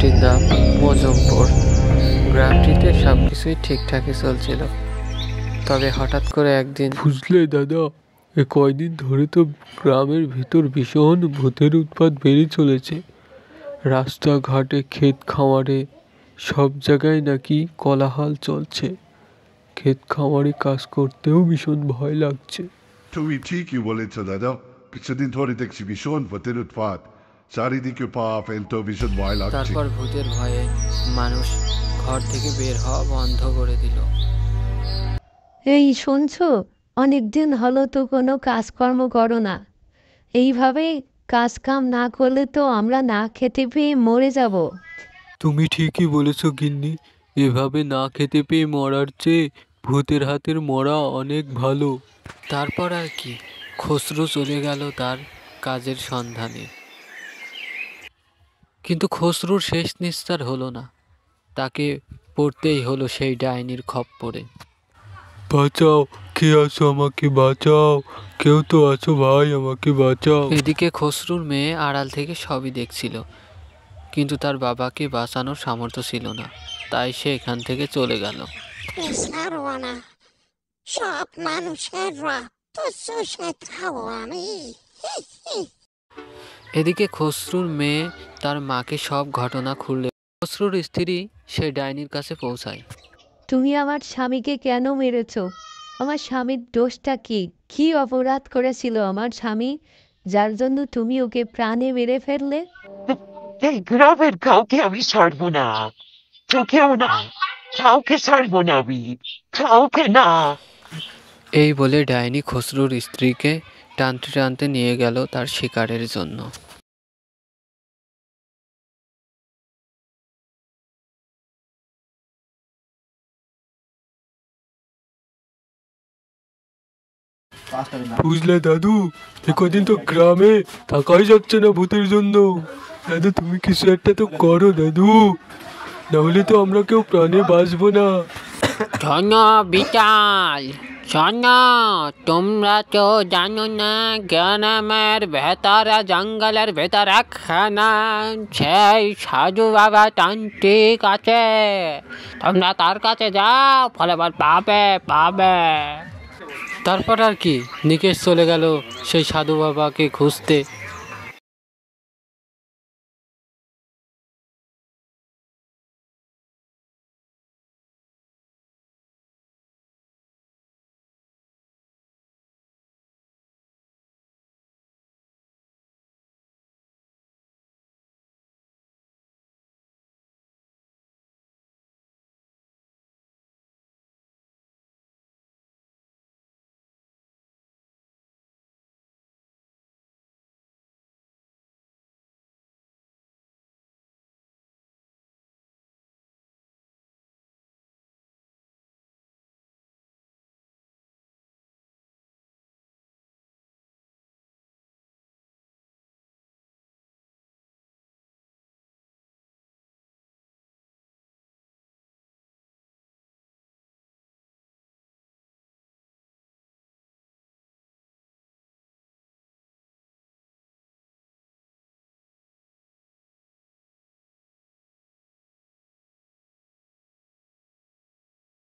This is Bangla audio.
গ্রামটির নাম মজমপুর। গ্রামটিতে সবকিছুই ঠিকঠাকই চলছিল, তবে হঠাৎ করে একদিন। বুঝলে দাদা, কয়দিন ধরে তো গ্রামের ভিতর ভীষণ ভূতের উৎপাত বেড়ে চলেছে। রাস্তাঘাটে, ক্ষেত খামারে সব জায়গায় নাকি কোলাহল চলছে। ক্ষেত খামারে কাজ করতেও ভীষণ ভয় লাগছে। তুমি ঠিকই বলেছ দাদা, কিছুদিন ধরে দেখছি ভীষণ ভূতের উৎপাত, চারিদিকে পা ফেলতেও ভীষণ ভয় লাগছে। তারপর ভূতের ভয়ে মানুষ ঘর থেকে বের হওয়া বন্ধ করে দিল। এই শুনছো, অনেকদিন হলো তো কোনো কাজকর্ম করো না। এইভাবে কাজ কাম না করলে তো আমরা না খেতে পেয়ে মরে যাব। তুমি ঠিকই বলেছ গিন্নি, এভাবে না খেতে পেয়ে মরার চেয়ে ভূতের হাতের মরা অনেক ভালো। তারপর আর কি, খসরু চলে গেল তার কাজের সন্ধানে। কিন্তু খসরুর শেষ নিস্তার হলো না, তাকে পড়তেই হলো সেই ডাইনির খপ্পরে। বাঁচাও, কে আছো, আমাকে বাঁচাও, কেউ তো আছো ভাই, আমাকে বাঁচাও। এদিকে খসরুর মেয়ে আড়াল থেকে সবই দেখছিল, কিন্তু তার বাবাকে বাঁচানোর সামর্থ্য ছিল না, তাই সে এখান থেকে চলে গেল। সব মানুষের রক্ত চষে খাবো আমি। এদিকে খসরুর মেয়ে তার মাকে সব ঘটনা খুললে। খসরুর স্ত্রী সেই ডাইনির কাছে পৌঁছায়। তুমি আমার স্বামীকে কেন মেরেছ? আমার স্বামীর দোষটা কি? কি অপরাধ করেছিল আমার স্বামী, যার জন্য তুমি ওকে প্রাণে মেরে ফেললে? এই গ্রামের কাউকে আমি ছাড়বো না, তোকেও না, কাউকে ছাড়বো না আমি, কাউকে না। এই বলে ডাইনি খসরুর স্ত্রীকে টানতে টানতে নিয়ে গেল তার শিকারের জন্য। বুঝলে দাদু, কদিন তো গ্রামে থাকাই যাচ্ছে না ভূতের জন্য। দাদু তুমি কিছু একটা তো করো দাদু, নাহলে তো আমরা কেউ প্রাণে বাঁচবো না। শোনো বিটাল, শোনো, তোমরা তো জানো না গ্রামের ভেতরে, জঙ্গলের ভেতর একখানা সেই সাধু বাবা তান্ত্রিক আছে। তোমরা তার কাছে যাও, ফলাফল পাবে। তারপর আর কি, নিকেশ চলে গেল সেই সাধু বাবাকে খুঁজতে।